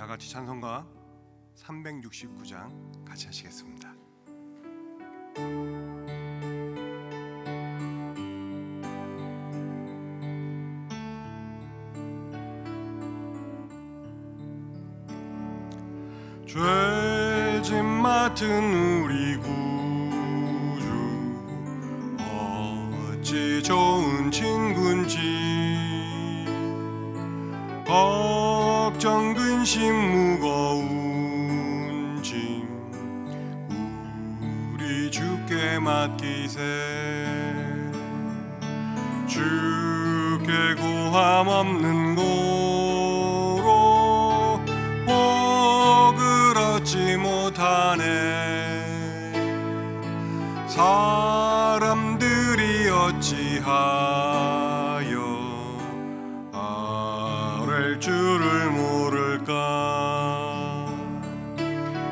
다 같이 찬송가 369장 같이 하시겠습니다. 죄짐 맡은 우리 구주 어찌 좋은 친구인지 걱정 근심 무거운 짐 우리 주께 맡기세. 주께 고함 없는 고로 복을 얻지 못하네. 사람들이 어찌하여 아랠 줄을 모를까.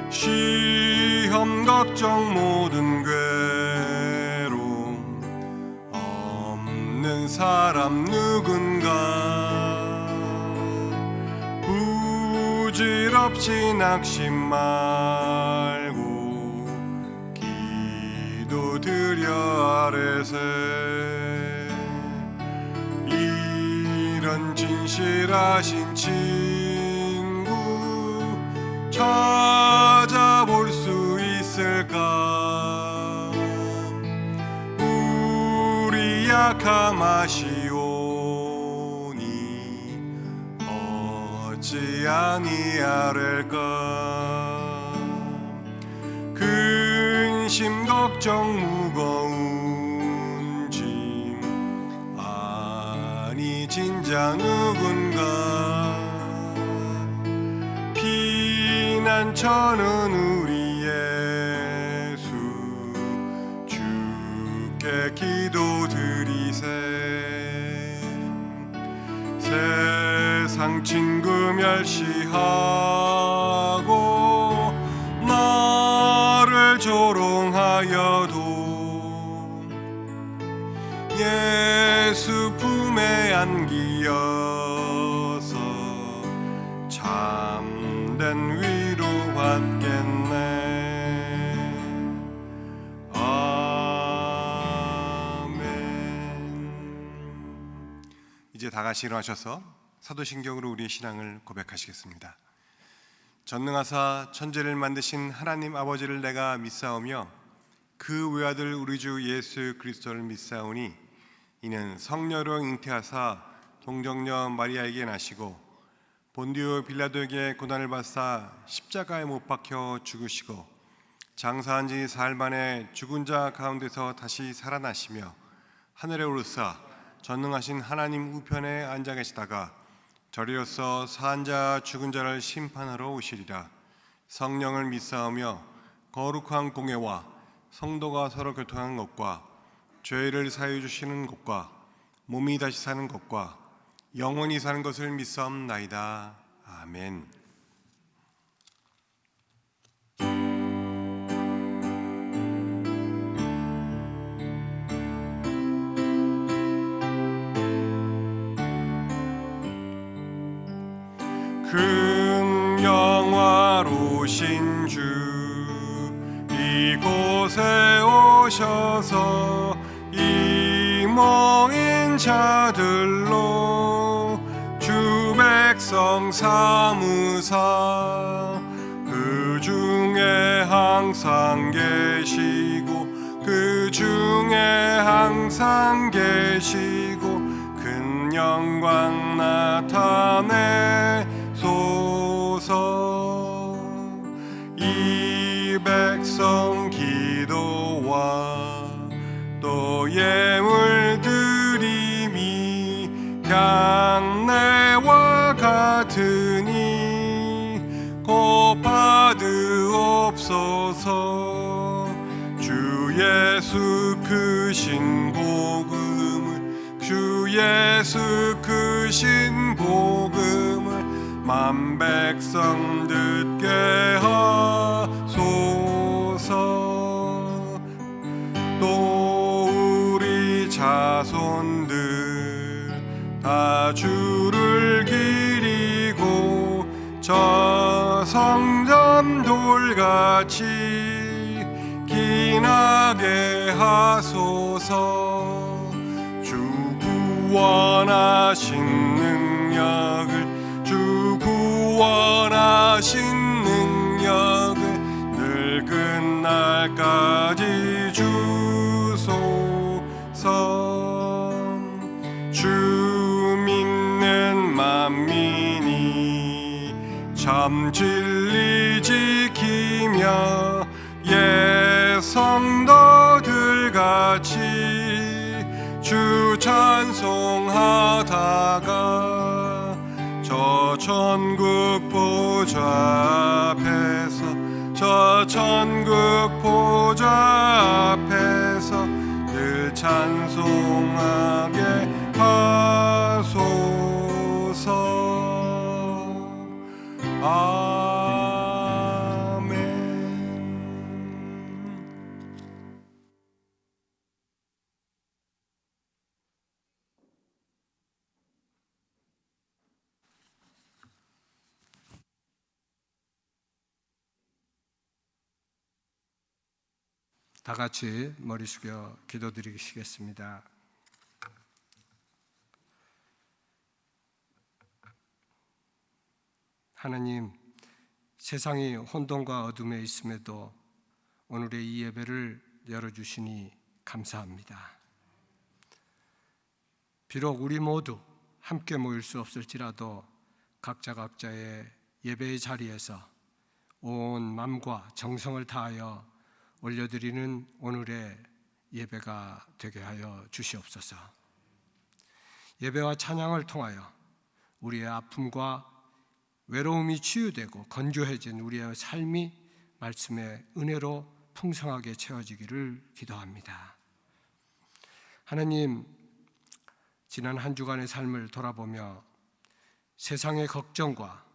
시험 걱정 모든 괴로움 없는 사람 누군가. 부질없이 낙심 말고 기도 드려 아뢰세. 이런 진실하신 친구 찾아볼 수 있을까. 우리 약함 아시오니 어찌 아니하랄까. 근심 걱정 무거운 짐 아니 진짜 누군가. 피난처는 우리 예수 주께 기도드리세. 세상 친구 멸시하고 나를 조롱하여도 예수 품에 안기어서 참된 위로 받겠네. 아멘. 이제 다 같이 일어나셔서 사도신경으로 우리의 신앙을 고백하시겠습니다. 전능하사 천지를 만드신 하나님 아버지를 내가 믿사오며 그 외아들 우리 주 예수 그리스도를 믿사오니 이는 성녀로 잉태하사 동정녀 마리아에게 나시고 본디오 빌라도에게 고난을 받사 십자가에 못 박혀 죽으시고 장사한 지 사흘 만에 죽은 자 가운데서 다시 살아나시며 하늘에 오르사 전능하신 하나님 우편에 앉아 계시다가 저리로서 산 자 죽은 자를 심판하러 오시리라. 성령을 믿사오며 거룩한 공회와 성도가 서로 교통하는 것과 죄를 사해 주시는 것과 몸이 다시 사는 것과 영원히 사는 것을 믿사옵나이다. 아멘. 큰 영화로우신 주 이곳에 오셔서 이모인 자들로 주 백성 삼으사 그 중에 항상 계시고 그 중에 항상 계시고 큰 영광 나타내 소서. 이 백성 기도와 또 예물 드림이 향내와 같으니 곧 받으옵소서. 주 예수 크신 복음을 주 예수 크신 복음을 만 백성 듣게 하소서. 또 우리 자손들 다 주를 기리고 전 불같이 기나게 하소서. 주 구원하신 능력을, 주 구원하신 능력을 늙은 날까지 주소서. 주 믿는 만민이 참 진리 지키며 옛 성도들같이 주 찬송하다가 저 천국 보좌 앞에서, 저 천국 보좌 앞에서 늘 찬송하게 하소서. 아멘. 다 같이 머리 숙여 기도드리시겠습니다. 하나님, 세상이 혼돈과 어둠에 있음에도 오늘의 이 예배를 열어주시니 감사합니다. 비록 우리 모두 함께 모일 수 없을지라도 각자의 예배의 자리에서 온 마음과 정성을 다하여 올려드리는 오늘의 예배가 되게 하여 주시옵소서. 예배와 찬양을 통하여 우리의 아픔과 외로움이 치유되고 건조해진 우리의 삶이 말씀의 은혜로 풍성하게 채워지기를 기도합니다. 하나님, 지난 한 주간의 삶을 돌아보며 세상의 걱정과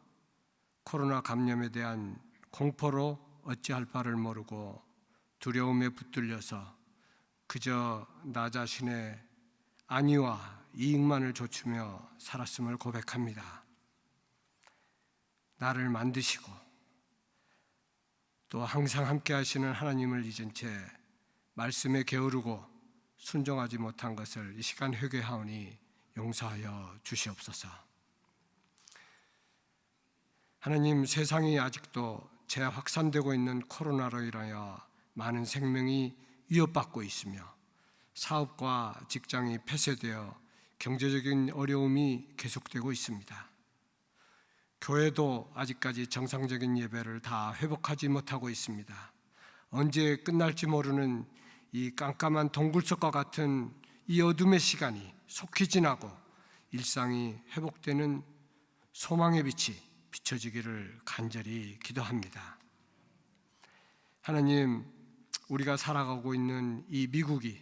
코로나 감염에 대한 공포로 어찌할 바를 모르고 두려움에 붙들려서 그저 나 자신의 안위와 이익만을 좇으며 살았음을 고백합니다. 나를 만드시고 또 항상 함께 하시는 하나님을 잊은 채 말씀에 게으르고 순종하지 못한 것을 이 시간 회개하오니 용서하여 주시옵소서. 하나님, 세상이 아직도 재확산되고 있는 코로나로 인하여 많은 생명이 위협받고 있으며 사업과 직장이 폐쇄되어 경제적인 어려움이 계속되고 있습니다. 교회도 아직까지 정상적인 예배를 다 회복하지 못하고 있습니다. 언제 끝날지 모르는 이 깜깜한 동굴석과 같은 이 어둠의 시간이 속히 지나고 일상이 회복되는 소망의 빛이 비춰지기를 간절히 기도합니다. 하나님, 우리가 살아가고 있는 이 미국이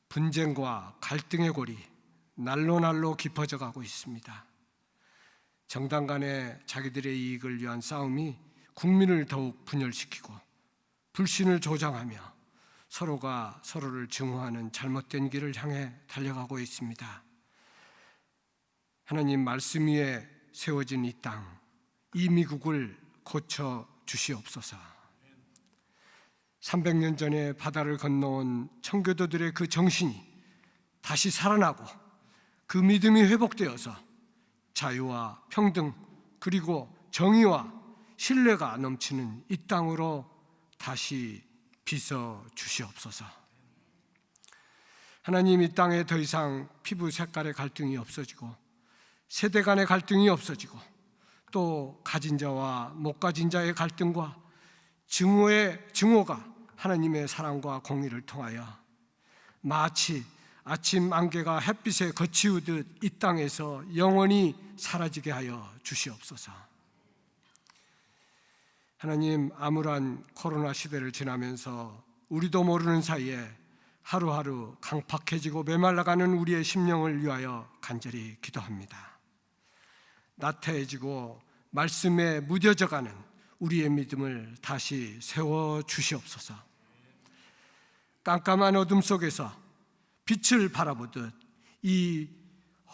분쟁과 갈등의 골이 날로 깊어져 가고 있습니다. 정당 간의 자기들의 이익을 위한 싸움이 국민을 더욱 분열시키고 불신을 조장하며 서로가 서로를 증오하는 잘못된 길을 향해 달려가고 있습니다. 하나님, 말씀 위에 세워진 이 땅, 이 미국을 고쳐 주시옵소서. 300년 전에 바다를 건너온 청교도들의 그 정신이 다시 살아나고 그 믿음이 회복되어서 자유와 평등 그리고 정의와 신뢰가 넘치는 이 땅으로 다시 빚어 주시옵소서. 하나님, 이 땅에 더 이상 피부 색깔의 갈등이 없어지고 세대 간의 갈등이 없어지고 또 가진 자와 못 가진 자의 갈등과 증오가 하나님의 사랑과 공의를 통하여 마치 아침 안개가 햇빛에 거치우듯 이 땅에서 영원히 사라지게 하여 주시옵소서. 하나님, 암울한 코로나 시대를 지나면서 우리도 모르는 사이에 하루하루 강팍해지고 메말라가는 우리의 심령을 위하여 간절히 기도합니다. 나태해지고 말씀에 무뎌져가는 우리의 믿음을 다시 세워 주시옵소서. 깜깜한 어둠 속에서 빛을 바라보듯 이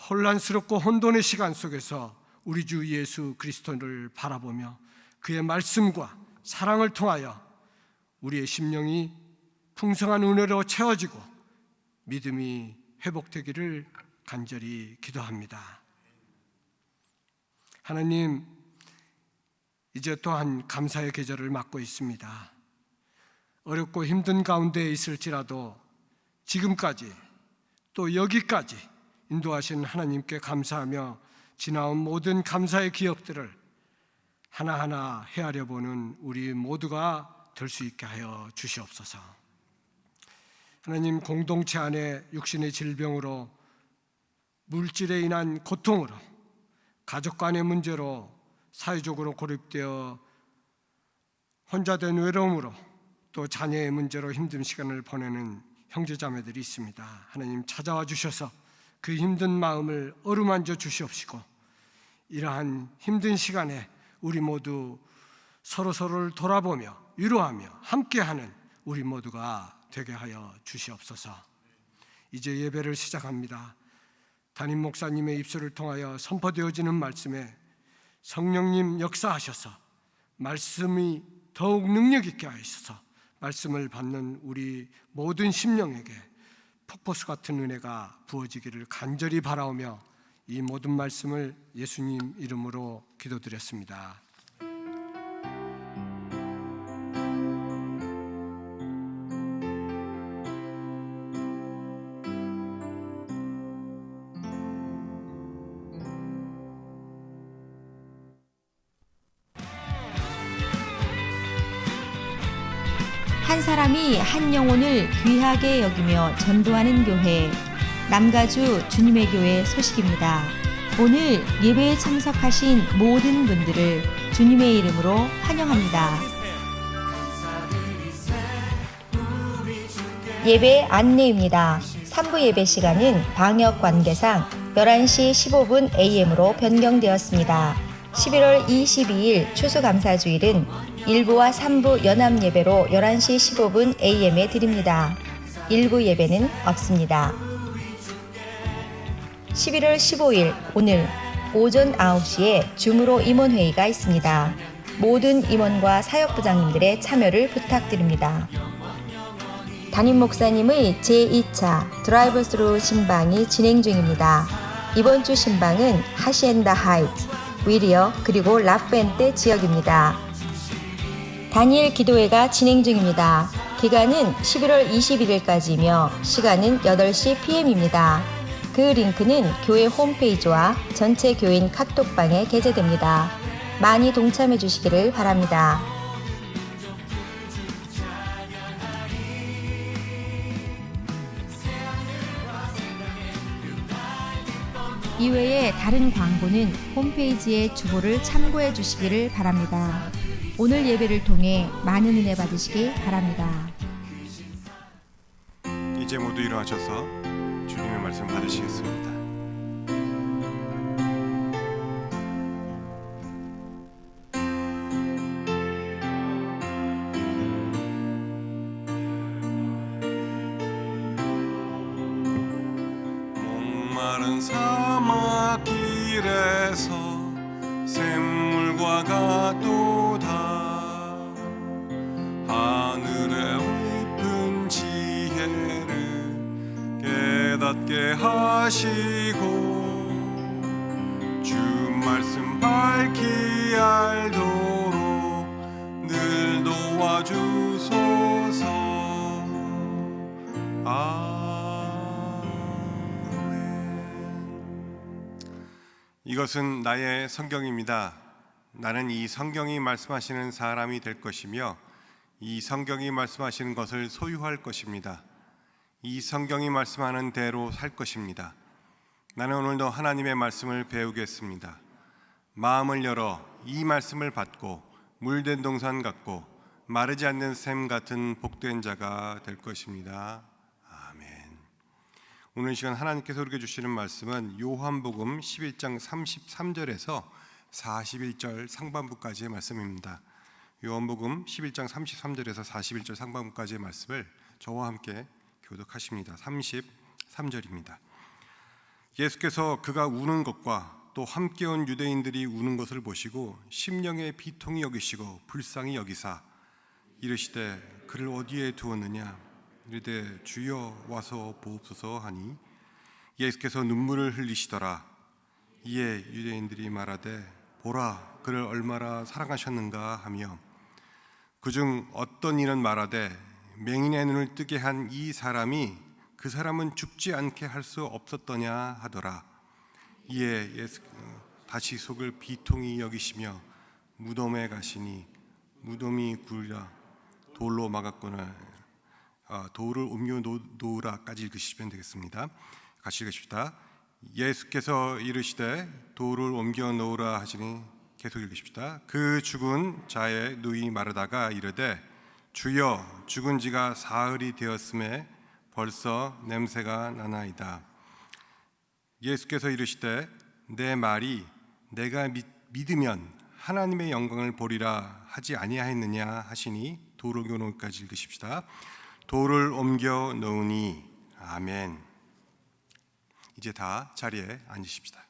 혼란스럽고 혼돈의 시간 속에서 우리 주 예수 그리스도를 바라보며 그의 말씀과 사랑을 통하여 우리의 심령이 풍성한 은혜로 채워지고 믿음이 회복되기를 간절히 기도합니다. 하나님, 이제 또한 감사의 계절을 맞고 있습니다. 어렵고 힘든 가운데 있을지라도 지금까지 또 여기까지 인도하신 하나님께 감사하며 지나온 모든 감사의 기억들을 하나하나 헤아려 보는 우리 모두가 될 수 있게 하여 주시옵소서. 하나님, 공동체 안에 육신의 질병으로, 물질에 인한 고통으로, 가족 간의 문제로, 사회적으로 고립되어 혼자 된 외로움으로, 또 자녀의 문제로 힘든 시간을 보내는 형제자매들이 있습니다. 하나님, 찾아와 주셔서 그 힘든 마음을 어루만져 주시옵시고, 이러한 힘든 시간에 우리 모두 서로서로를 돌아보며 위로하며 함께하는 우리 모두가 되게 하여 주시옵소서. 이제 예배를 시작합니다. 담임 목사님의 입술을 통하여 선포되어지는 말씀에 성령님 역사하셔서 말씀이 더욱 능력 있게 하셔서 말씀을 받는 우리 모든 심령에게 폭포수 같은 은혜가 부어지기를 간절히 바라오며 이 모든 말씀을 예수님 이름으로 기도드렸습니다. 한 사람이 한 영혼을 귀하게 여기며 전도하는 교회, 남가주 주님의 교회 소식입니다. 오늘 예배에 참석하신 모든 분들을 주님의 이름으로 환영합니다. 예배 안내입니다. 3부 예배 시간은 방역 관계상 11시 15분 AM으로 변경되었습니다. 11월 22일 추수감사주일은 1부와 3부 연합예배로 11시 15분 AM에 드립니다. 1부 예배는 없습니다. 11월 15일 오늘 오전 9시에 줌으로 임원회의가 있습니다. 모든 임원과 사역부장님들의 참여를 부탁드립니다. 담임 목사님의 제2차 드라이브 스루 신방이 진행 중입니다. 이번 주 신방은 하시엔다 하이트, 위리어 그리고 라프엔테 지역입니다. 단일 기도회가 진행 중입니다. 기간은 11월 21일까지이며 시간은 8시 PM입니다. 그 링크는 교회 홈페이지와 전체 교인 카톡방에 게재됩니다. 많이 동참해 주시기를 바랍니다. 이외에 다른 광고는 홈페이지의 주보를 참고해 주시기를 바랍니다. 오늘 예배를 통해 많은 은혜 받으시기 바랍니다. 이제 모두 일어나셔서 주님의 말씀 받으시겠습니다. 목마른 사막길에서 샘물과 같도다. 하늘의 깊은 지혜를 깨닫게 하시고 주 말씀 밝히 알도록 늘 도와주소서. 이것은 나의 성경입니다. 나는 이 성경이 말씀하시는 사람이 될 것이며 이 성경이 말씀하시는 것을 소유할 것입니다. 이 성경이 말씀하는 대로 살 것입니다. 나는 오늘도 하나님의 말씀을 배우겠습니다. 마음을 열어 이 말씀을 받고 물된 동산 같고 마르지 않는 샘 같은 복된 자가 될 것입니다. 오늘 시간 하나님께서 우리에게 주시는 말씀은 요한복음 11장 33절에서 41절 상반부까지의 말씀입니다. 요한복음 11장 33절에서 41절 상반부까지의 말씀을 저와 함께 교독하십니다. 33절입니다. 예수께서 그가 우는 것과 또 함께 온 유대인들이 우는 것을 보시고 심령의 비통히 여기시고 불쌍히 여기사 이르시되 그를 어디에 두었느냐 이르되 주여 와서 보옵소서 하니 예수께서 눈물을 흘리시더라. 이에 유대인들이 말하되 보라 그를 얼마나 사랑하셨는가 하며 그중 어떤 이는 말하되 맹인의 눈을 뜨게 한 이 사람이 그 사람은 죽지 않게 할 수 없었더냐 하더라. 이에 예수 다시 속을 비통히 여기시며 무덤에 가시니 무덤이 굴이라 돌로 막았거늘 돌을 옮겨 놓으라까지 읽으시면 되겠습니다. 같이 읽으십시다. 예수께서 이르시되 돌을 옮겨 놓으라 하시니 계속 읽으십시다. 그 죽은 자의 누이 마르다가 이르되 주여 죽은 지가 사흘이 되었음에 벌써 냄새가 나나이다. 예수께서 이르시되 내 말이 내가 믿으면 하나님의 영광을 보리라 하지 아니하였느냐 하시니 돌을 옮겨 놓을까지 읽으십시다. 돌을 옮겨 놓으니 아멘. 이제 다 자리에 앉으십시다.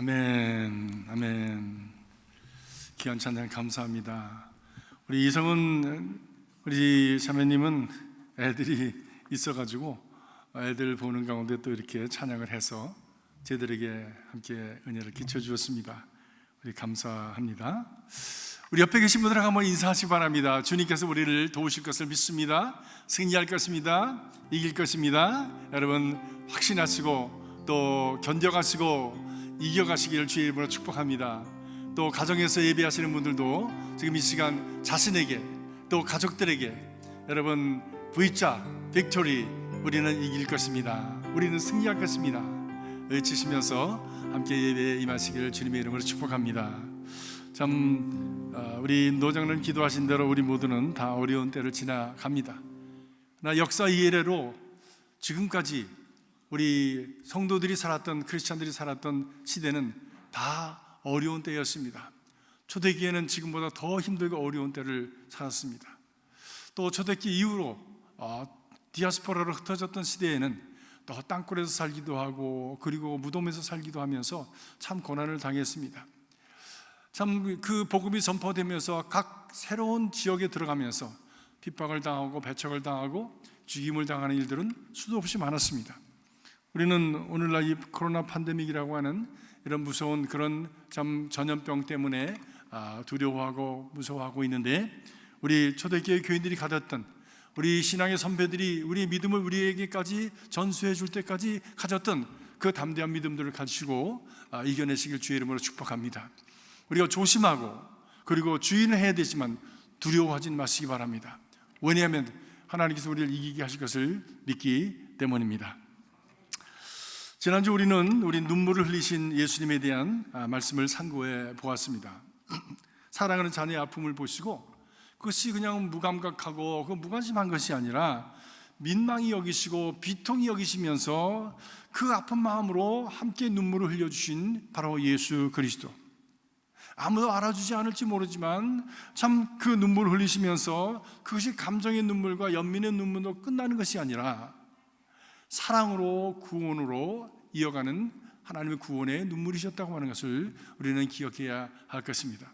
아멘, 아멘. 귀한 찬양 감사합니다. 우리 이성은 우리 자매님은 애들이 있어가지고 애들 보는 가운데 또 이렇게 찬양을 해서 저희들에게 함께 은혜를 끼쳐 주었습니다. 우리 감사합니다. 우리 옆에 계신 분들하고 한번 인사하시기 바랍니다. 주님께서 우리를 도우실 것을 믿습니다. 승리할 것입니다. 이길 것입니다. 여러분 확신하시고 또 견뎌가시고 이겨가시기를 주의 이름으로 축복합니다. 또 가정에서 예배하시는 분들도 지금 이 시간 자신에게 또 가족들에게 여러분 V자 빅토리 우리는 이길 것입니다. 우리는 승리할 것입니다. 외치시면서 함께 예배에 임하시기를 주님의 이름으로 축복합니다. 참 우리 노장님 기도하신 대로 우리 모두는 다 어려운 때를 지나갑니다. 나 역사 이래로 지금까지 우리 성도들이 살았던 크리스찬들이 살았던 시대는 다 어려운 때였습니다. 초대기에는 지금보다 더 힘들고 어려운 때를 살았습니다. 또 초대기 이후로 디아스포라로 흩어졌던 시대에는 또 땅굴에서 살기도 하고 그리고 무덤에서 살기도 하면서 참 고난을 당했습니다. 참 그 복음이 선포되면서 각 새로운 지역에 들어가면서 핍박을 당하고 배척을 당하고 죽임을 당하는 일들은 수도 없이 많았습니다. 우리는 오늘날 이 코로나 팬데믹이라고 하는 이런 무서운 그런 참 전염병 때문에 두려워하고 무서워하고 있는데 우리 초대교회 교인들이 가졌던 우리 신앙의 선배들이 우리의 믿음을 우리에게까지 전수해 줄 때까지 가졌던 그 담대한 믿음들을 가지고 이겨내시길 주의 이름으로 축복합니다. 우리가 조심하고 그리고 주의는 해야 되지만 두려워하지 마시기 바랍니다. 왜냐하면 하나님께서 우리를 이기게 하실 것을 믿기 때문입니다. 지난주 우리 눈물을 흘리신 예수님에 대한 말씀을 상고해 보았습니다. 사랑하는 자녀의 아픔을 보시고 그것이 그냥 무감각하고 무관심한 것이 아니라 민망히 여기시고 비통히 여기시면서 그 아픈 마음으로 함께 눈물을 흘려주신 바로 예수 그리스도. 아무도 알아주지 않을지 모르지만 참 그 눈물을 흘리시면서 그것이 감정의 눈물과 연민의 눈물로 끝나는 것이 아니라 사랑으로 구원으로 이어가는 하나님의 구원의 눈물이셨다고 하는 것을 우리는 기억해야 할 것입니다.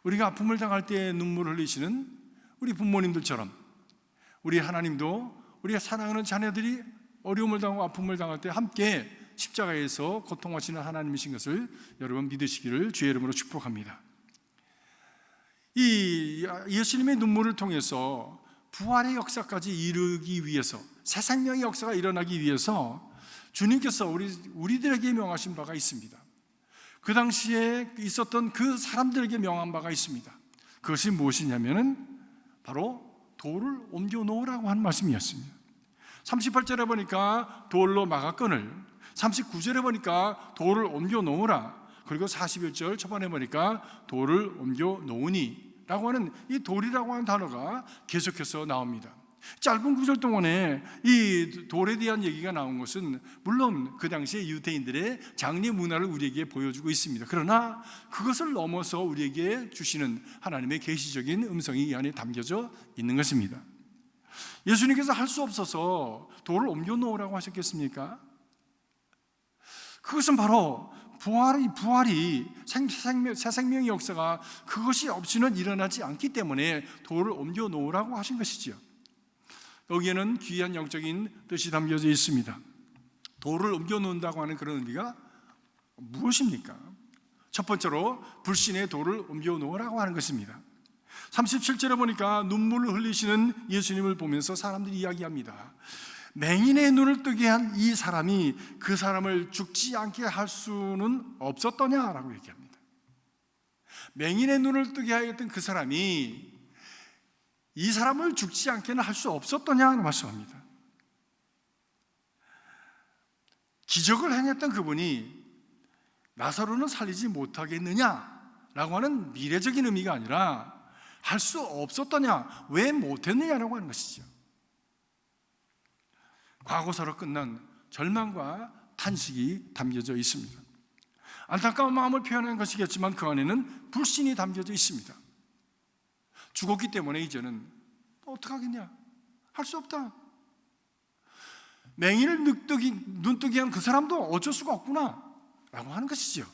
우리가 아픔을 당할 때 눈물을 흘리시는 우리 부모님들처럼 우리 하나님도 우리가 사랑하는 자녀들이 어려움을 당하고 아픔을 당할 때 함께 십자가에서 고통하시는 하나님이신 것을 여러분 믿으시기를 주의 이름으로 축복합니다. 이 예수님의 눈물을 통해서 부활의 역사까지 이루기 위해서 새 생명의 역사가 일어나기 위해서 주님께서 우리들에게 명하신 바가 있습니다. 그 당시에 있었던 그 사람들에게 명한 바가 있습니다. 그것이 무엇이냐면은 바로 돌을 옮겨 놓으라고 한 말씀이었습니다. 38절에 보니까 돌로 마가끈을, 39절에 보니까 돌을 옮겨 놓으라, 그리고 41절 초반에 보니까 돌을 옮겨 놓으니 라고 하는 이 돌이라고 하는 단어가 계속해서 나옵니다. 짧은 구절 동안에 이 돌에 대한 얘기가 나온 것은 물론 그 당시에 유대인들의 장례 문화를 우리에게 보여주고 있습니다. 그러나 그것을 넘어서 우리에게 주시는 하나님의 계시적인 음성이 이 안에 담겨져 있는 것입니다. 예수님께서 할 수 없어서 돌을 옮겨 놓으라고 하셨겠습니까? 그것은 바로 부활이 새 생명의 역사가 그것이 없이는 일어나지 않기 때문에 돌을 옮겨 놓으라고 하신 것이죠. 여기에는 귀한 영적인 뜻이 담겨져 있습니다. 돌을 옮겨 놓는다고 하는 그런 의미가 무엇입니까? 첫 번째로 불신의 돌을 옮겨 놓으라고 하는 것입니다. 37절에 보니까 눈물을 흘리시는 예수님을 보면서 사람들이 이야기합니다. 맹인의 눈을 뜨게 한 이 사람이 그 사람을 죽지 않게 할 수는 없었더냐라고 얘기합니다. 맹인의 눈을 뜨게 하였던 그 사람이 이 사람을 죽지 않게는 할 수 없었더냐는 말씀합니다. 기적을 행했던 그분이 나사로는 살리지 못하겠느냐라고 하는 미래적인 의미가 아니라 할 수 없었더냐, 왜 못했느냐라고 하는 것이죠. 과거사로 끝난 절망과 탄식이 담겨져 있습니다. 안타까운 마음을 표현한 것이겠지만 그 안에는 불신이 담겨져 있습니다. 죽었기 때문에 이제는 어떡하겠냐, 할 수 없다. 맹인을 눈뜨기 한 그 사람도 어쩔 수가 없구나. 라고 하는 것이죠.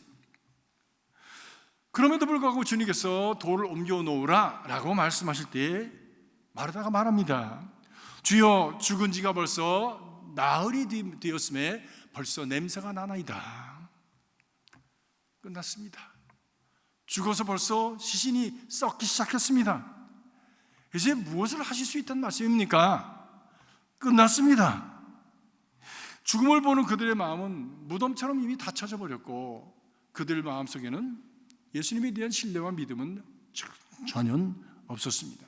그럼에도 불구하고 주님께서 돌을 옮겨 놓으라 라고 말씀하실 때 마르다가 말합니다. 주여, 죽은 지가 벌써 나흘이 되었음에 벌써 냄새가 나나이다. 끝났습니다. 죽어서 벌써 시신이 썩기 시작했습니다. 이제 무엇을 하실 수 있다는 말씀입니까? 끝났습니다. 죽음을 보는 그들의 마음은 무덤처럼 이미 닫혀져 버렸고, 그들 마음속에는 예수님에 대한 신뢰와 믿음은 전혀 없었습니다.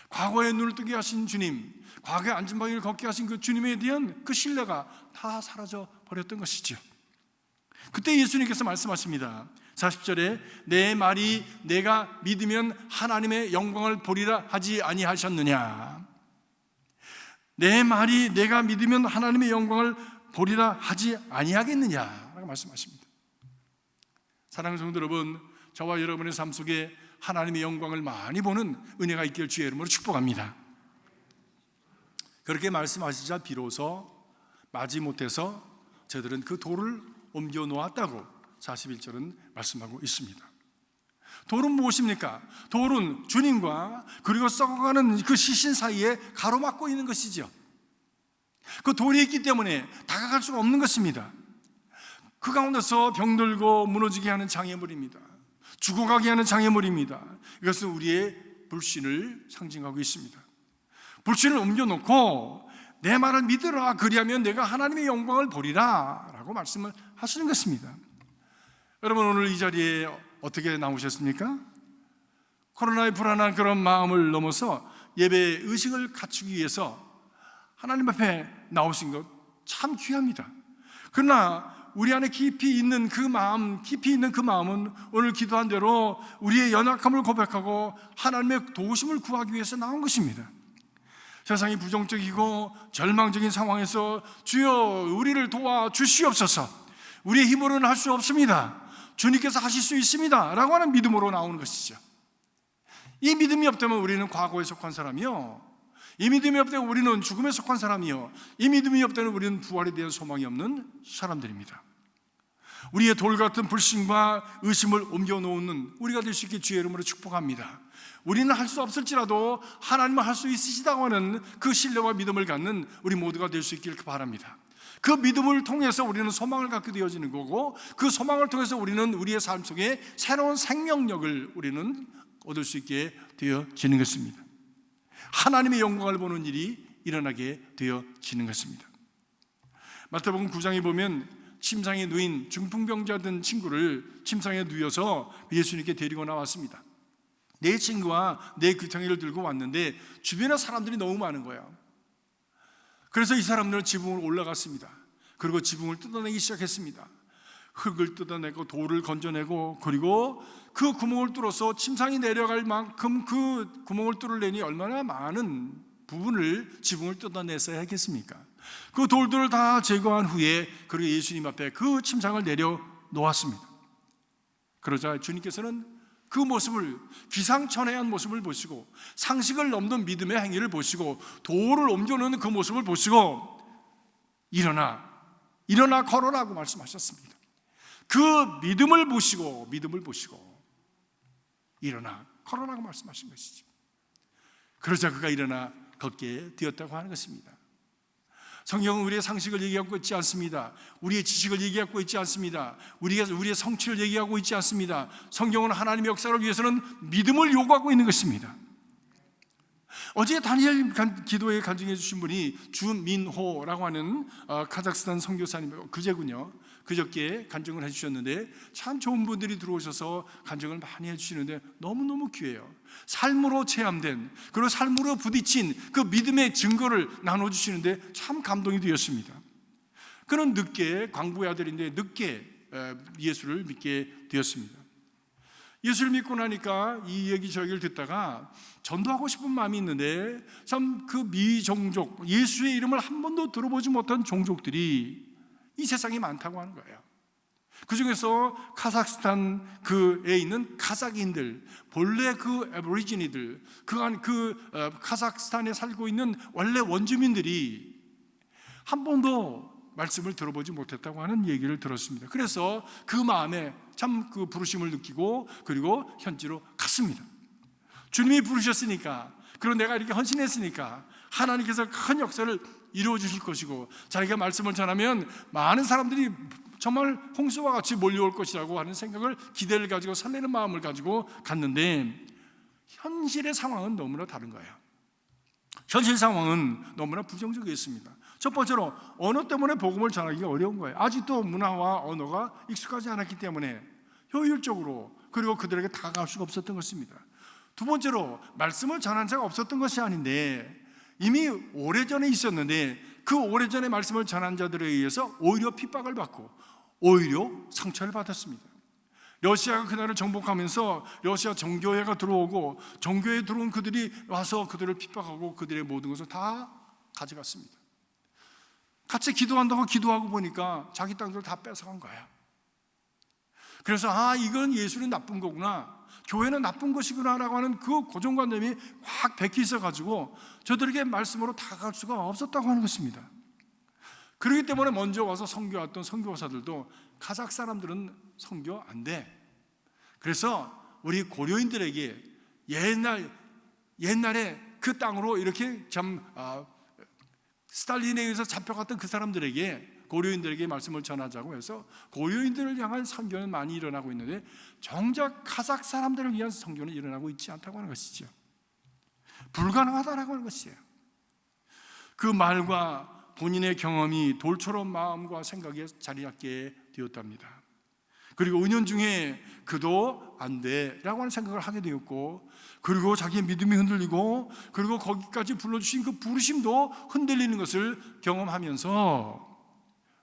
과거에 눈을 뜨게 하신 주님, 과거에 안전방위를 걷게 하신 그 주님에 대한 그 신뢰가 다 사라져 버렸던 것이죠. 그때 예수님께서 말씀하십니다. 40절에 내 말이 내가 믿으면 하나님의 영광을 보리라 하지 아니하셨느냐. 내 말이 내가 믿으면 하나님의 영광을 보리라 하지 아니하겠느냐라고 말씀하십니다. 사랑하는 성도 여러분, 저와 여러분의 삶 속에 하나님의 영광을 많이 보는 은혜가 있기를 주의 이름으로 축복합니다. 그렇게 말씀하시자 비로소 마지못해서 저들은 그 돌을 옮겨 놓았다고 41절은 말씀하고 있습니다. 돌은 무엇입니까? 돌은 주님과 그리고 썩어가는 그 시신 사이에 가로막고 있는 것이죠. 그 돌이 있기 때문에 다가갈 수가 없는 것입니다. 그 가운데서 병들고 무너지게 하는 장애물입니다. 죽어가게 하는 장애물입니다. 이것은 우리의 불신을 상징하고 있습니다. 불신을 옮겨놓고 내 말을 믿으라, 그리하면 내가 하나님의 영광을 보리라 라고 말씀을 하시는 것입니다. 여러분, 오늘 이 자리에 어떻게 나오셨습니까? 코로나의 불안한 그런 마음을 넘어서 예배 의식을 갖추기 위해서 하나님 앞에 나오신 것 참 귀합니다. 그러나 우리 안에 깊이 있는 그 마음은 오늘 기도한 대로 우리의 연약함을 고백하고 하나님의 도우심을 구하기 위해서 나온 것입니다. 세상이 부정적이고 절망적인 상황에서 주여 우리를 도와주시옵소서, 우리의 힘으로는 할 수 없습니다, 주님께서 하실 수 있습니다 라고 하는 믿음으로 나오는 것이죠. 이 믿음이 없다면 우리는 과거에 속한 사람이요, 이 믿음이 없다면 우리는 죽음에 속한 사람이요, 이 믿음이 없다면 우리는 부활에 대한 소망이 없는 사람들입니다. 우리의 돌 같은 불신과 의심을 옮겨놓는 우리가 될 수 있게 주의 이름으로 축복합니다. 우리는 할 수 없을지라도 하나님은 할 수 있으시다고 하는 그 신뢰와 믿음을 갖는 우리 모두가 될 수 있기를 바랍니다. 그 믿음을 통해서 우리는 소망을 갖게 되어지는 거고, 그 소망을 통해서 우리는 우리의 삶 속에 새로운 생명력을 우리는 얻을 수 있게 되어지는 것입니다. 하나님의 영광을 보는 일이 일어나게 되어지는 것입니다. 마태복음 9장에 보면 침상에 누인 중풍병자된 친구를 침상에 누워서 예수님께 데리고 나왔습니다. 내 친구와 내 귀퉁이를 들고 왔는데 주변에 사람들이 너무 많은 거예요. 그래서 이 사람들은 지붕으로 올라갔습니다. 그리고 지붕을 뜯어내기 시작했습니다. 흙을 뜯어내고 돌을 건져내고, 그리고 그 구멍을 뚫어서 침상이 내려갈 만큼 그 구멍을 뚫으려니 얼마나 많은 부분을 지붕을 뜯어냈어야 하겠습니까? 그 돌들을 다 제거한 후에 그리고 예수님 앞에 그 침상을 내려놓았습니다. 그러자 주님께서는 그 모습을, 기상천외한 모습을 보시고 상식을 넘는 믿음의 행위를 보시고 돌을 옮겨놓는 그 모습을 보시고 일어나 걸어라고 말씀하셨습니다. 그 믿음을 보시고 일어나 걸어라고 말씀하신 것이죠. 그러자 그가 일어나 걷게 되었다고 하는 것입니다. 성경은 우리의 상식을 얘기하고 있지 않습니다. 우리의 지식을 얘기하고 있지 않습니다. 우리의 성취를 얘기하고 있지 않습니다. 성경은 하나님의 역사를 위해서는 믿음을 요구하고 있는 것입니다. 어제 다니엘 기도에 간증해 주신 분이 주민호라고 하는 카자흐스탄 선교사님, 그저께 간증을 해주셨는데 참 좋은 분들이 들어오셔서 간증을 많이 해주시는데 너무너무 귀해요. 삶으로 체험된, 그리고 삶으로 부딪힌 그 믿음의 증거를 나눠주시는데 참 감동이 되었습니다. 그는 늦게, 광부의 아들인데 늦게 예수를 믿게 되었습니다. 예수를 믿고 나니까 이 얘기저기를 듣다가 전도하고 싶은 마음이 있는데 참 그 미종족, 예수의 이름을 한 번도 들어보지 못한 종족들이 이 세상에 많다고 하는 거예요. 그 중에서 카자흐스탄 그에 있는 카자흐인들, 본래 그 애보리지니들, 카자흐스탄에 살고 있는 원래 원주민들이 한 번도 말씀을 들어보지 못했다고 하는 얘기를 들었습니다. 그래서 그 마음에 참 그 부르심을 느끼고 그리고 현지로 갔습니다. 주님이 부르셨으니까, 그리고 내가 이렇게 헌신했으니까 하나님께서 큰 역사를 이루어 주실 것이고, 자기가 말씀을 전하면 많은 사람들이 정말 홍수와 같이 몰려올 것이라고 하는 생각을, 기대를 가지고 설레는 마음을 가지고 갔는데, 현실의 상황은 너무나 다른 거예요. 현실 상황은 너무나 부정적이었습니다. 첫 번째로 언어 때문에 복음을 전하기가 어려운 거예요. 아직도 문화와 언어가 익숙하지 않았기 때문에 효율적으로, 그리고 그들에게 다가갈 수가 없었던 것입니다. 두 번째로 말씀을 전한 자가 없었던 것이 아닌데, 이미 오래전에 있었는데 그 오래전에 말씀을 전한 자들에 의해서 오히려 핍박을 받고 오히려 상처를 받았습니다. 러시아가 그날을 정복하면서 러시아 정교회가 들어오고, 정교회에 들어온 그들이 와서 그들을 핍박하고 그들의 모든 것을 다 가져갔습니다. 같이 기도한다고 기도하고 보니까 자기 땅들을 다 뺏어간 거예요. 그래서 이건 예수는 나쁜 거구나, 교회는 나쁜 것이구나 라고 하는 그 고정관념이 확 박혀 있어가지고 저들에게 말씀으로 다가갈 수가 없었다고 하는 것입니다. 그렇기 때문에 먼저 와서 선교했던 선교사들도 카자흐 사람들은 선교 안 돼. 그래서 우리 고려인들에게 옛날에 그 땅으로 이렇게 스탈린에 의해서 잡혀갔던 그 사람들에게, 고려인들에게 말씀을 전하자고 해서 고려인들을 향한 선교는 많이 일어나고 있는데, 정작 카자흐 사람들을 위한 선교는 일어나고 있지 않다고 하는 것이죠. 불가능하다라고 하는 것이에요. 그 말과 본인의 경험이 돌처럼 마음과 생각에 자리 잡게 되었답니다. 그리고 은연중에 그도 안 돼라고 하는 생각을 하게 되었고, 그리고 자기의 믿음이 흔들리고, 그리고 거기까지 불러주신 그 부르심도 흔들리는 것을 경험하면서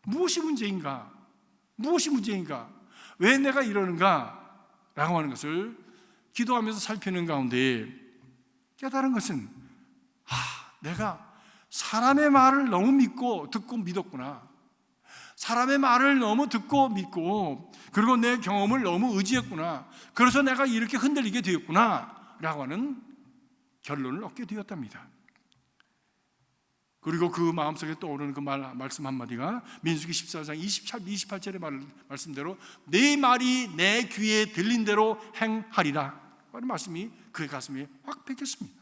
무엇이 문제인가? 왜 내가 이러는가? 라고 하는 것을 기도하면서 살피는 가운데 깨달은 것은, 내가 사람의 말을 너무 듣고 믿었구나. 사람의 말을 너무 듣고 믿고, 그리고 내 경험을 너무 의지했구나. 그래서 내가 이렇게 흔들리게 되었구나 라고 하는 결론을 얻게 되었답니다. 그리고 그 마음속에 떠오르는 그 말씀 한마디가 민수기 14장 28절의 말씀대로 내 말이 내 귀에 들린 대로 행하리라 하는 말씀이 그의 가슴에 확 박혔습니다.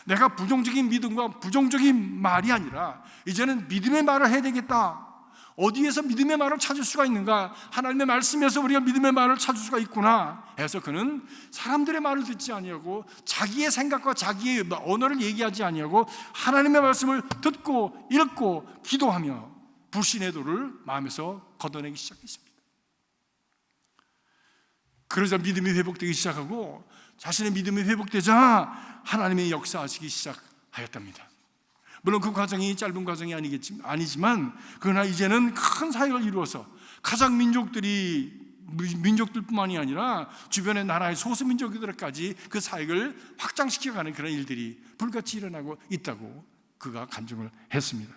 내가 부정적인 믿음과 부정적인 말이 아니라 이제는 믿음의 말을 해야 되겠다. 어디에서 믿음의 말을 찾을 수가 있는가? 하나님의 말씀에서 우리가 믿음의 말을 찾을 수가 있구나 해서 그는 사람들의 말을 듣지 아니하고 자기의 생각과 자기의 언어를 얘기하지 아니하고 하나님의 말씀을 듣고 읽고 기도하며 불신의 돌을 마음에서 걷어내기 시작했습니다. 그러자 믿음이 회복되기 시작하고, 자신의 믿음이 회복되자 하나님의 역사하시기 시작하였답니다. 물론 그 과정이 짧은 과정이 아니지만 그러나 이제는 큰 사역을 이루어서 카자흐 민족들뿐만이 아니라 주변의 나라의 소수민족들까지 그 사역을 확장시켜가는 그런 일들이 불같이 일어나고 있다고 그가 간증을 했습니다.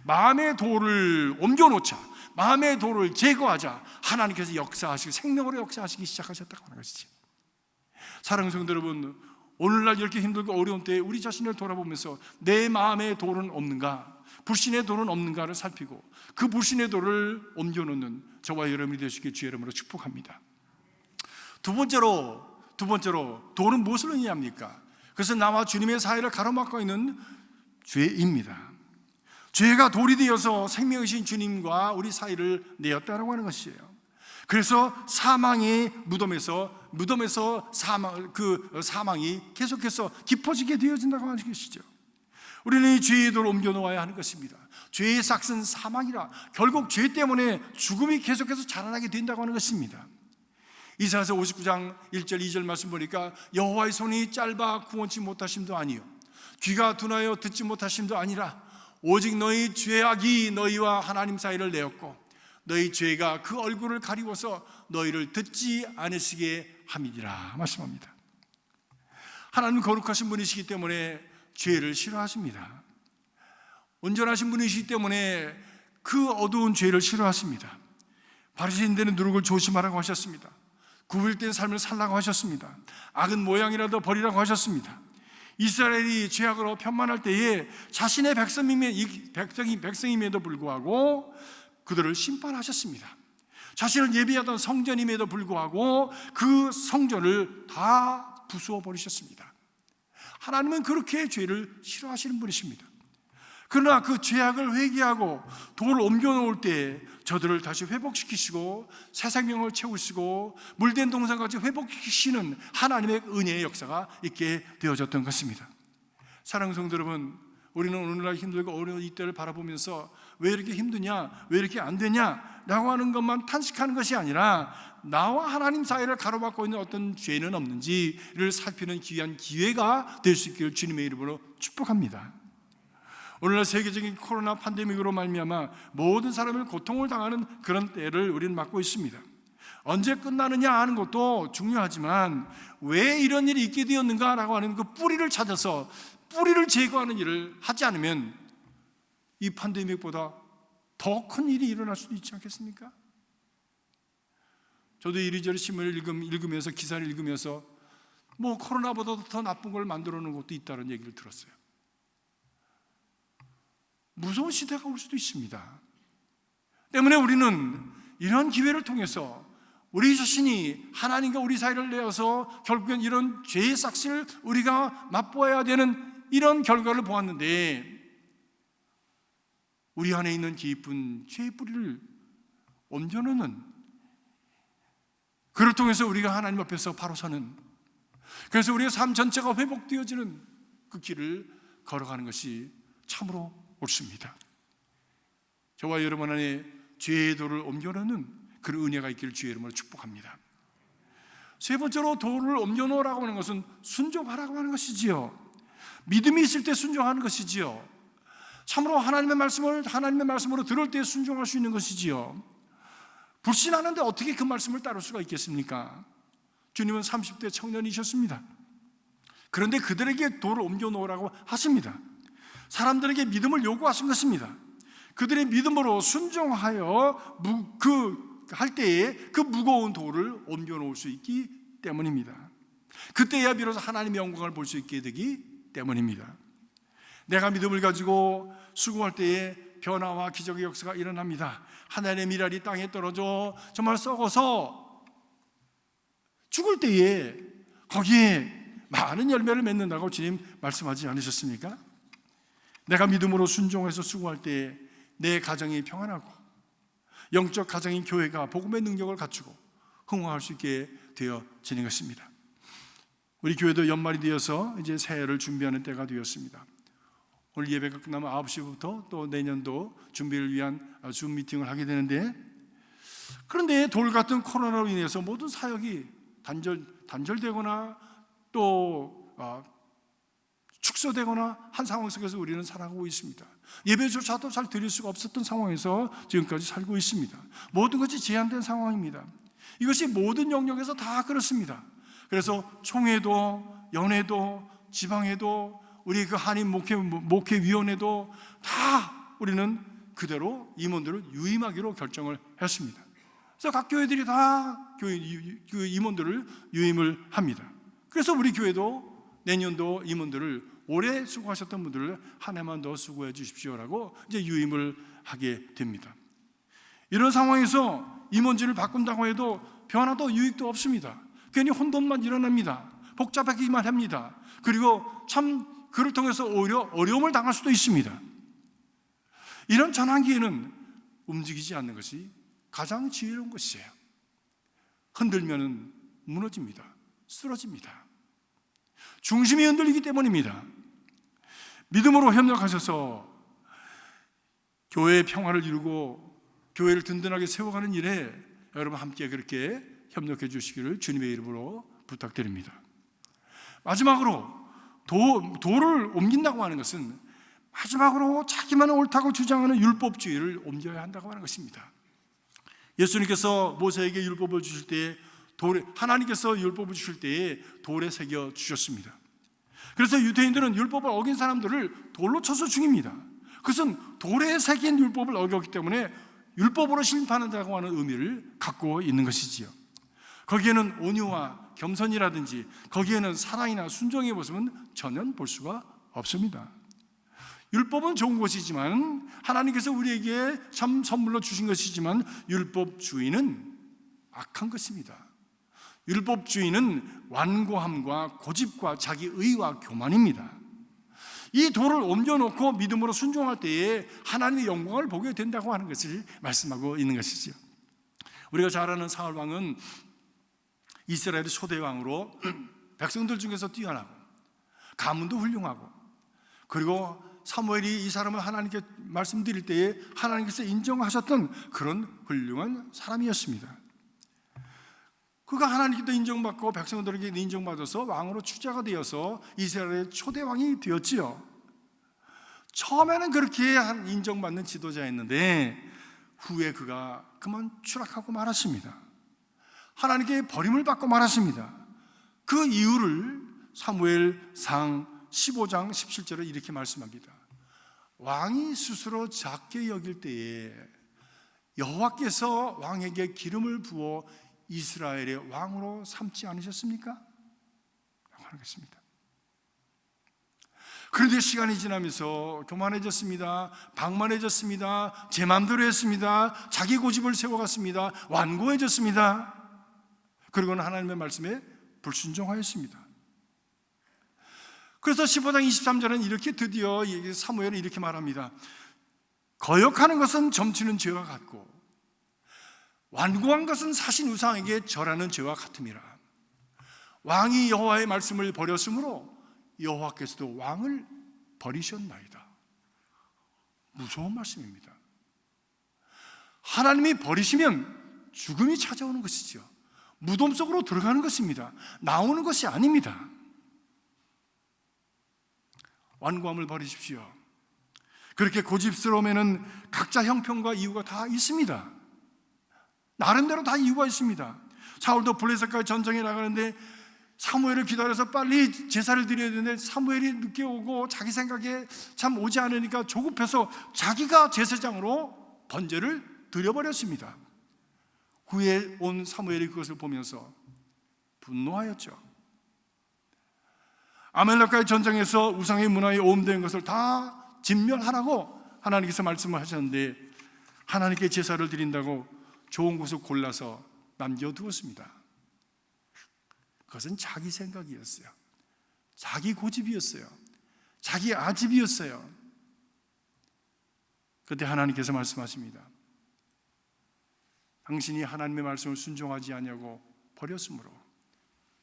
마음의 돌을 옮겨놓자, 마음의 돌을 제거하자 하나님께서 생명으로 역사하시기 시작하셨다고 하는 것이지. 사랑하는 성도 여러분, 오늘날 이렇게 힘들고 어려운 때에 우리 자신을 돌아보면서 내 마음의 돌은 없는가, 불신의 돌은 없는가를 살피고 그 불신의 돌을 옮겨놓는 저와 여러분이 되시길 주의 이름으로 축복합니다. 두 번째로 돌은 무엇을 의미합니까? 그래서 나와 주님의 사이를 가로막고 있는 죄입니다. 죄가 돌이 되어서 생명이신 주님과 우리 사이를 내었다라고 하는 것이에요. 그래서 사망의 무덤에서 사망이 계속해서 깊어지게 되어진다고 하는 것이죠. 우리는 이 죄의 돌을 옮겨놓아야 하는 것입니다. 죄의 삭은 사망이라, 결국 죄 때문에 죽음이 계속해서 자라나게 된다고 하는 것입니다. 이사야서 59장 1절 2절 말씀 보니까 여호와의 손이 짧아 구원치 못하심도 아니요 귀가 둔하여 듣지 못하심도 아니라 오직 너희 죄악이 너희와 하나님 사이를 내었고 너희 죄가 그 얼굴을 가리워서 너희를 듣지 않으시게 함이니라 말씀합니다. 하나님 거룩하신 분이시기 때문에 죄를 싫어하십니다. 온전하신 분이시기 때문에 그 어두운 죄를 싫어하십니다. 바리새인들은 누룩을 조심하라고 하셨습니다. 구별된 삶을 살라고 하셨습니다. 악은 모양이라도 버리라고 하셨습니다. 이스라엘이 죄악으로 편만할 때에 자신의 백성임에도 불구하고 그들을 심판하셨습니다. 자신을 예비하던 성전임에도 불구하고 그 성전을 다 부수어 버리셨습니다. 하나님은 그렇게 죄를 싫어하시는 분이십니다. 그러나 그 죄악을 회개하고 돌을 옮겨놓을 때 저들을 다시 회복시키시고 새 생명을 채우시고 물된 동산까지 회복시키시는 하나님의 은혜의 역사가 있게 되어졌던 것입니다. 사랑하는 성도 여러분, 우리는 오늘날 힘들고 어려운 이때를 바라보면서 왜 이렇게 힘드냐, 왜 이렇게 안 되냐 라고 하는 것만 탄식하는 것이 아니라 나와 하나님 사이를 가로막고 있는 어떤 죄는 없는지를 살피는 귀한 기회가 될 수 있기를 주님의 이름으로 축복합니다. 오늘날 세계적인 코로나 팬데믹으로 말미암아 모든 사람을 고통을 당하는 그런 때를 우리는 맞고 있습니다. 언제 끝나느냐 하는 것도 중요하지만 왜 이런 일이 있게 되었는가라고 하는 그 뿌리를 찾아서 뿌리를 제거하는 일을 하지 않으면 이 팬데믹보다 더 큰 일이 일어날 수도 있지 않겠습니까? 저도 이리저리 신문을 읽으면서 기사를 읽으면서 뭐 코로나보다도 더 나쁜 걸 만들어 놓은 것도 있다는 얘기를 들었어요. 무서운 시대가 올 수도 있습니다. 때문에 우리는 이런 기회를 통해서 우리 자신이 하나님과 우리 사이를 내어서 결국엔 이런 죄의 싹쓸이를 우리가 맛보아야 되는 이런 결과를 보았는데 우리 안에 있는 깊은 죄의 뿌리를 옮겨놓는, 그를 통해서 우리가 하나님 앞에서 바로 서는, 그래서 우리의 삶 전체가 회복되어지는 그 길을 걸어가는 것이 참으로 옳습니다. 저와 여러분 안에 죄의 돌을 옮겨놓는 그런 은혜가 있기를 주의 이름으로 축복합니다. 세 번째로 돌을 옮겨놓으라고 하는 것은 순종하라고 하는 것이지요. 믿음이 있을 때 순종하는 것이지요. 참으로 하나님의 말씀으로 들을 때 순종할 수 있는 것이지요. 불신하는데 어떻게 그 말씀을 따를 수가 있겠습니까? 주님은 30대 청년이셨습니다. 그런데 그들에게 돌을 옮겨놓으라고 하십니다. 사람들에게 믿음을 요구하신 것입니다. 그들의 믿음으로 순종하여 할 때에 그 무거운 돌을 옮겨놓을 수 있기 때문입니다. 그때야 비로소 하나님의 영광을 볼 수 있게 되기 때문입니다. 내가 믿음을 가지고 수고할 때에 변화와 기적의 역사가 일어납니다. 하나님의 미랄이 땅에 떨어져 정말 썩어서 죽을 때에 거기에 많은 열매를 맺는다고 주님 말씀하지 않으셨습니까? 내가 믿음으로 순종해서 수고할 때에 내 가정이 평안하고 영적 가정인 교회가 복음의 능력을 갖추고 흥황할 수 있게 되어지는 것입니다. 우리 교회도 연말이 되어서 이제 새해를 준비하는 때가 되었습니다. 오늘 예배가 끝나면 9시부터 또 내년도 준비를 위한 줌 미팅을 하게 되는데, 그런데 돌 같은 코로나로 인해서 모든 사역이 단절되거나 또 축소되거나 한 상황 속에서 우리는 살아가고 있습니다. 예배조차도 잘 드릴 수가 없었던 상황에서 지금까지 살고 있습니다. 모든 것이 제한된 상황입니다. 이것이 모든 영역에서 다 그렇습니다. 그래서 총회도, 연회도, 지방회도, 우리 그 한인 목회위원회도 다 우리는 그대로 임원들을 유임하기로 결정을 했습니다. 그래서 각 교회들이 다 그 임원들을 유임을 합니다. 그래서 우리 교회도 내년도 임원들을 올해 수고하셨던 분들을 한 해만 더 수고해 주십시오라고 이제 유임을 하게 됩니다. 이런 상황에서 임원진을 바꾼다고 해도 변화도 유익도 없습니다. 괜히 혼돈만 일어납니다. 복잡하기만 합니다. 그리고 참 그를 통해서 오히려 어려움을 당할 수도 있습니다. 이런 전환기에는 움직이지 않는 것이 가장 지혜로운 것이에요. 흔들면 무너집니다. 쓰러집니다. 중심이 흔들리기 때문입니다. 믿음으로 협력하셔서 교회의 평화를 이루고 교회를 든든하게 세워가는 일에 여러분 함께 그렇게 협력해 주시기를 주님의 이름으로 부탁드립니다. 마지막으로 돌을 옮긴다고 하는 것은 마지막으로 자기만 옳다고 주장하는 율법주의를 옮겨야 한다고 하는 것입니다. 예수님께서 모세에게 율법을 주실 때에 하나님께서 율법을 주실 때에 돌에 새겨 주셨습니다. 그래서 유대인들은 율법을 어긴 사람들을 돌로 쳐서 죽입니다. 그것은 돌에 새긴 율법을 어겼기 때문에 율법으로 심판한다고 하는 의미를 갖고 있는 것이지요. 거기에는 온유와 겸손이라든지 거기에는 사랑이나 순종의 모습은 전혀 볼 수가 없습니다. 율법은 좋은 것이지만 하나님께서 우리에게 참 선물로 주신 것이지만 율법주의는 악한 것입니다. 율법주의는 완고함과 고집과 자기 의와 교만입니다. 이 돌을 옮겨놓고 믿음으로 순종할 때에 하나님의 영광을 보게 된다고 하는 것을 말씀하고 있는 것이죠. 우리가 잘 아는 사울 왕은 이스라엘의 초대 왕으로 백성들 중에서 뛰어나고 가문도 훌륭하고, 그리고 사무엘이 이 사람을 하나님께 말씀드릴 때에 하나님께서 인정하셨던 그런 훌륭한 사람이었습니다. 그가 하나님께도 인정받고 백성들에게 인정받아서 왕으로 추자가 되어서 이스라엘의 초대 왕이 되었지요. 처음에는 그렇게 인정받는 지도자였는데 후에 그가 그만 추락하고 말았습니다. 하나님께 버림을 받고 말았습니다. 그 이유를 사무엘상 15장 17절에 이렇게 말씀합니다. 왕이 스스로 작게 여길 때에 여호와께서 왕에게 기름을 부어 이스라엘의 왕으로 삼지 않으셨습니까? 라고 하는 것입니다. 그런데 시간이 지나면서 교만해졌습니다. 방만해졌습니다. 제 마음대로 했습니다. 자기 고집을 세워갔습니다. 완고해졌습니다. 그리고는 하나님의 말씀에 불순종하였습니다. 그래서 15장 23절은 이렇게 드디어 사무엘은 이렇게 말합니다. 거역하는 것은 점치는 죄와 같고 완고한 것은 사신 우상에게 절하는 죄와 같음이라. 왕이 여호와의 말씀을 버렸으므로 여호와께서도 왕을 버리셨나이다. 무서운 말씀입니다. 하나님이 버리시면 죽음이 찾아오는 것이죠. 무덤 속으로 들어가는 것입니다. 나오는 것이 아닙니다. 완고함을 버리십시오. 그렇게 고집스러우면은 각자 형편과 이유가 다 있습니다. 나름대로 다 이유가 있습니다. 사울도 블레셋까지 전쟁에 나가는데 사무엘을 기다려서 빨리 제사를 드려야 되는데 사무엘이 늦게 오고 자기 생각에 참 오지 않으니까 조급해서 자기가 제사장으로 번제를 드려버렸습니다. 후에 온 사무엘이 그것을 보면서 분노하였죠. 아말렉과의 전쟁에서 우상의 문화에 오염된 것을 다 진멸하라고 하나님께서 말씀을 하셨는데 하나님께 제사를 드린다고 좋은 곳을 골라서 남겨두었습니다. 그것은 자기 생각이었어요. 자기 고집이었어요. 자기 아집이었어요. 그때 하나님께서 말씀하십니다. 당신이 하나님의 말씀을 순종하지 않냐고 버렸으므로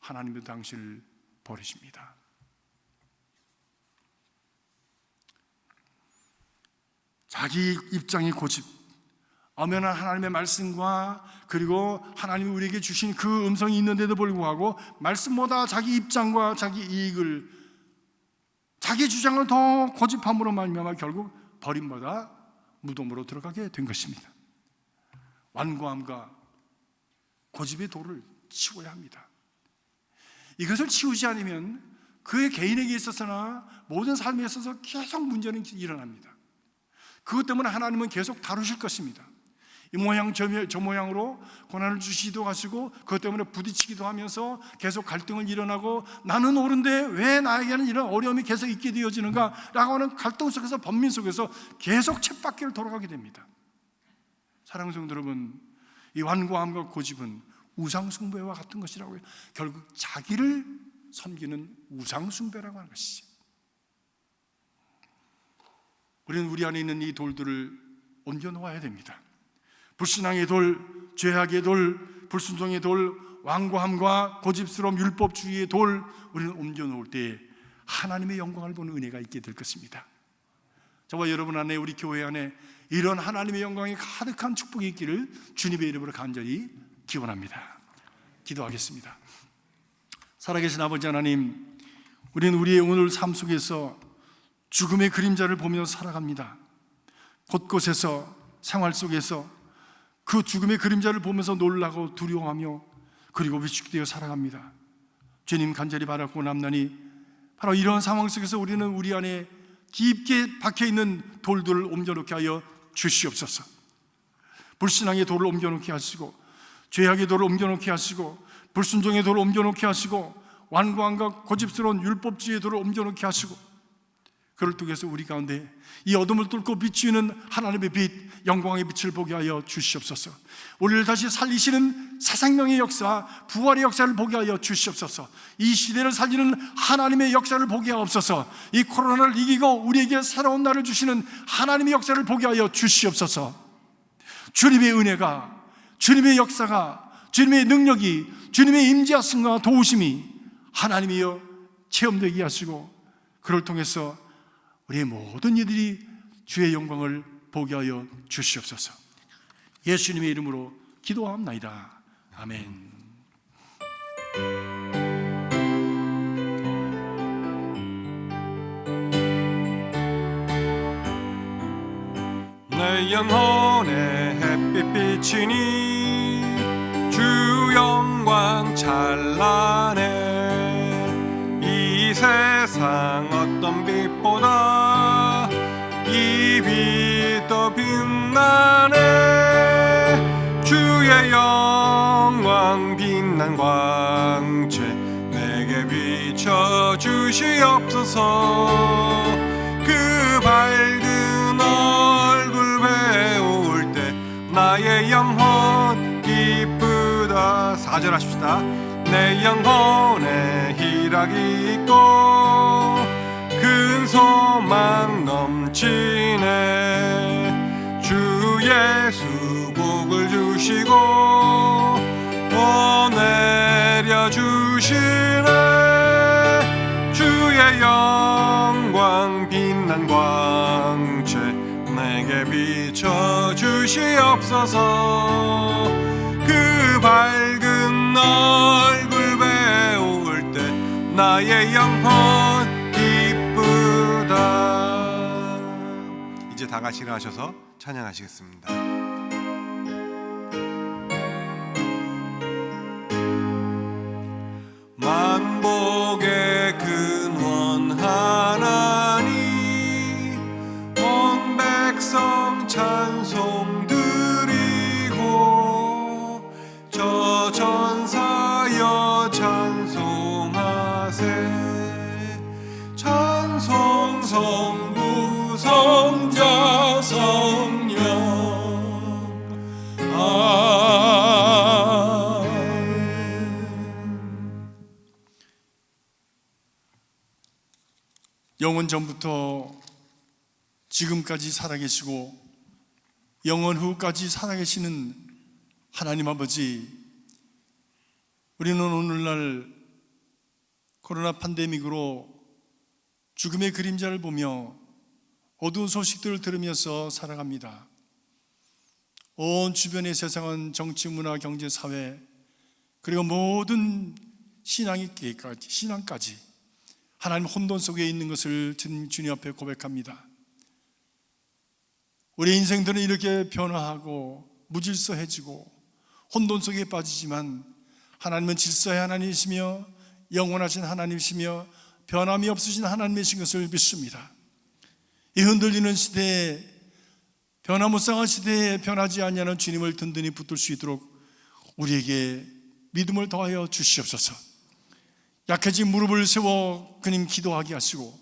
하나님도 당신을 버리십니다. 자기 입장의 고집, 엄연한 하나님의 말씀과 그리고 하나님이 우리에게 주신 그 음성이 있는데도 불구하고 말씀보다 자기 입장과 자기 이익을, 자기 주장을 더 고집함으로 말미암아 결국 버림보다 무덤으로 들어가게 된 것입니다. 완고함과 고집의 돌을 치워야 합니다. 이것을 치우지 않으면 그의 개인에게 있어서나 모든 삶에 있어서 계속 문제는 일어납니다. 그것 때문에 하나님은 계속 다루실 것입니다. 이 모양 저 모양으로 고난을 주시기도 하시고 그것 때문에 부딪히기도 하면서 계속 갈등을 일어나고 나는 옳은데 왜 나에게는 이런 어려움이 계속 있게 되어지는가 라고 하는 갈등 속에서 번민 속에서 계속 쳇바퀴를 돌아가게 됩니다. 사랑하는 성도 여러분, 이 완고함과 고집은 우상숭배와 같은 것이라고 해요. 결국 자기를 섬기는 우상숭배라고 하는 것이죠. 우리는 우리 안에 있는 이 돌들을 옮겨놓아야 됩니다. 불신앙의 돌, 죄악의 돌, 불순종의 돌, 완고함과 고집스러움, 율법주의의 돌, 우리는 옮겨놓을 때 하나님의 영광을 보는 은혜가 있게 될 것입니다. 저와 여러분 안에, 우리 교회 안에 이런 하나님의 영광이 가득한 축복이 있기를 주님의 이름으로 간절히 기원합니다. 기도하겠습니다. 살아계신 아버지 하나님, 우리는 우리의 오늘 삶 속에서 죽음의 그림자를 보며 살아갑니다. 곳곳에서, 생활 속에서 그 죽음의 그림자를 보면서 놀라고 두려워하며 그리고 위축되어 살아갑니다. 주님 간절히 바라고 남나니 바로 이런 상황 속에서 우리는 우리 안에 깊게 박혀있는 돌들을 옮겨놓게 하여 주시옵소서. 불신앙의 돌을 옮겨놓게 하시고 죄악의 돌을 옮겨놓게 하시고 불순종의 돌을 옮겨놓게 하시고 완고함과 고집스러운 율법주의의 돌을 옮겨놓게 하시고, 그를 통해서 우리 가운데 이 어둠을 뚫고 비추는 하나님의 빛, 영광의 빛을 보게 하여 주시옵소서. 우리를 다시 살리시는 새생명의 역사, 부활의 역사를 보게 하여 주시옵소서. 이 시대를 살리는 하나님의 역사를 보게 하옵소서. 이 코로나를 이기고 우리에게 새로운 날을 주시는 하나님의 역사를 보게 하여 주시옵소서. 주님의 은혜가, 주님의 역사가, 주님의 능력이, 주님의 임재하심과 도우심이 하나님이여 체험되게 하시고, 그를 통해서 우리의 모든 이들이 주의 영광을 보게 하여 주시옵소서. 예수님의 이름으로 기도합나이다. 아멘. 내 영혼의 햇빛 비치니 주 영광 찬란해. 이 세상 어떤 빛보다 이 빛 더 빛나네. 주의 영광 빛난 광채 내게 비춰 주시옵소서. 그 밝은 얼굴 배울 때 나의 영혼 기쁘다. 4절 하십시다. 내 영혼에 희락이 있고 큰 소망 넘치네. 주 예수 복을 주시고 내려주시네. 주의 영광 빛난 광채 내게 비춰 주시옵소서. 그 밝은 얼굴 배울 때 나의 영혼 기쁘다. 이제 다 같이 일어나셔서 찬양하시겠습니다. 만복의 근원 하나님, 온 백성 찬송 드리고 저 전사여 찬송하세. 찬송 성부 성자 성령 영원 전부터 지금까지 살아계시고 영원 후까지 살아계시는 하나님 아버지, 우리는 오늘날 코로나 팬데믹으로 죽음의 그림자를 보며 어두운 소식들을 들으면서 살아갑니다. 온 주변의 세상은 정치, 문화, 경제, 사회, 그리고 모든 신앙까지 하나님 혼돈 속에 있는 것을 주님 앞에 고백합니다. 우리 인생들은 이렇게 변화하고 무질서해지고 혼돈 속에 빠지지만 하나님은 질서의 하나님이시며 영원하신 하나님이시며 변함이 없으신 하나님이신 것을 믿습니다. 이 흔들리는 시대에, 변화무쌍한 시대에 변하지 아니하는 주님을 든든히 붙들 수 있도록 우리에게 믿음을 더하여 주시옵소서. 약해진 무릎을 세워 그님 기도하게 하시고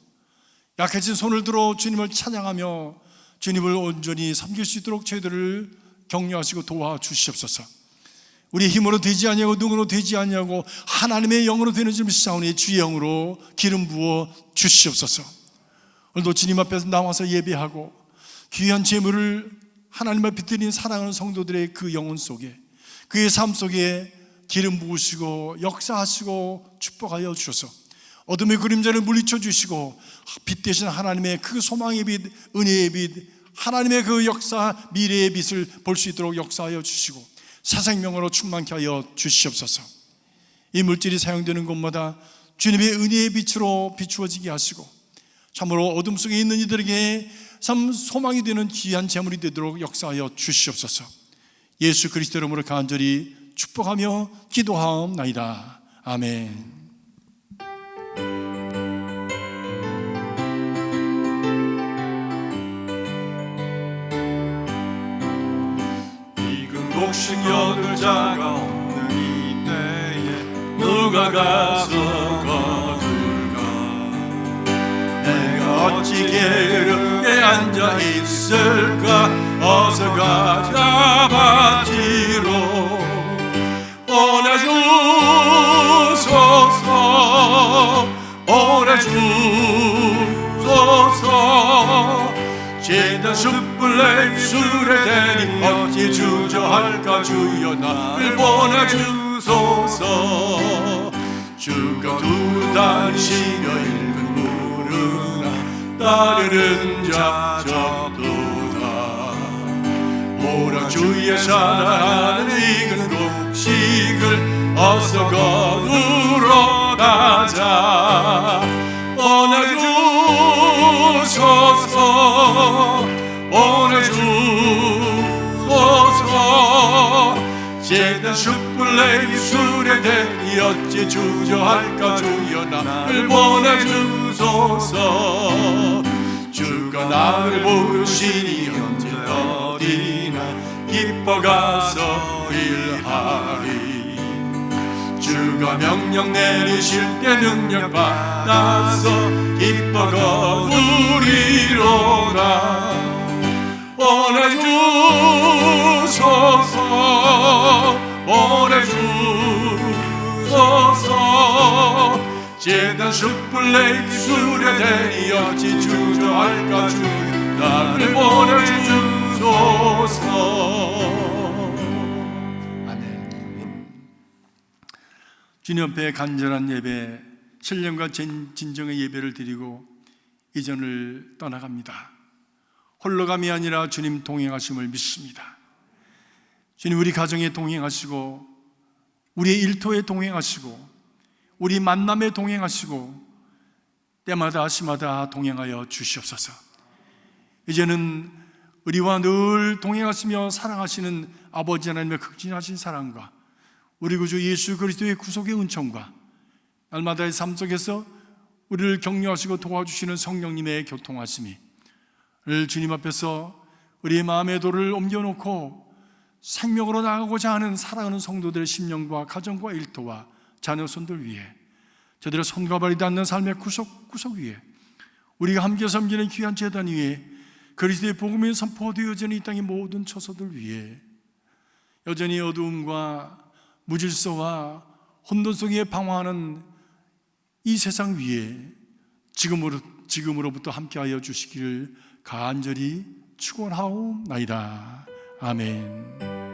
약해진 손을 들어 주님을 찬양하며 주님을 온전히 섬길 수 있도록 저희들을 격려하시고 도와주시옵소서. 우리 힘으로 되지 아니하고 능으로 되지 아니하고 하나님의 영으로 되는 줄 믿사오니 주의 영으로 기름 부어 주시옵소서. 오늘도 주님 앞에서 나와서 예배하고 귀한 제물을 하나님 앞에 드린 사랑하는 성도들의 그 영혼 속에, 그의 삶 속에 기름 부으시고 역사하시고 축복하여 주셔서 어둠의 그림자를 물리쳐 주시고 빛 대신 하나님의 그 소망의 빛, 은혜의 빛, 하나님의 그 역사, 미래의 빛을 볼 수 있도록 역사하여 주시고 새생명으로 충만케 하여 주시옵소서. 이 물질이 사용되는 곳마다 주님의 은혜의 빛으로 비추어지게 하시고 참으로 어둠 속에 있는 이들에게 참 소망이 되는 귀한 재물이 되도록 역사하여 주시옵소서. 예수 그리스도 이름으로 간절히 축복하며 기도하옵나이다. 아멘. 익은 곡식 여덟 자가 없는 이때에 가서 거둘까. 내가 어찌 게으르게 앉아 있을까. 어서 가자 밭으로 보내주소서. 보내주소서. 제단 숯불 입술에 대니 어찌 주저할까. 주여 나를 보내주소서. 주가 두루 다니시며 읽은 무르나 따르는 자 적도다. 오라 주의 사랑하는 익은 곡식을 어서 거두러 가자. 보내주소서. 보내주소서. 제단 숯불 입술에 대니 어찌 주저할까. 주여 나를 보내주소서. 주가 나를 부르시니 언제 어디나 기뻐 가서 일하리. 주가 명령 내리실 때 능력 받아서 기뻐 거두리로다. 보내주소서. 보내주소서. 제단 숯불 입술에 대니 어찌 주저할까. 주 나를 보내주소서. 주님 앞에 간절한 예배, 신령과 진정의 예배를 드리고 이전을 떠나갑니다. 홀로감이 아니라 주님 동행하심을 믿습니다. 주님 우리 가정에 동행하시고 우리의 일터에 동행하시고 우리 만남에 동행하시고 때마다 시마다 동행하여 주시옵소서. 이제는 우리와 늘 동행하시며 사랑하시는 아버지 하나님의 극진하신 사랑과 우리 구주 예수 그리스도의 구속의 은총과 날마다의 삶 속에서 우리를 격려하시고 도와주시는 성령님의 교통하심이 주님 앞에서 우리의 마음의 돌을 옮겨놓고 생명으로 나아가고자 하는 살아가는 성도들의 심령과 가정과 일터와 자녀손들 위해 저들의 손과 발이 닿는 삶의 구석 위에 우리가 함께 섬기는 귀한 제단 위에 그리스도의 복음이 선포되어지는 이 땅의 모든 처소들 위에 여전히 어두움과 무질서와 혼돈 속에 방황하는 이 세상 위에 지금으로부터 함께하여 주시기를 간절히 축원하옵나이다. 아멘.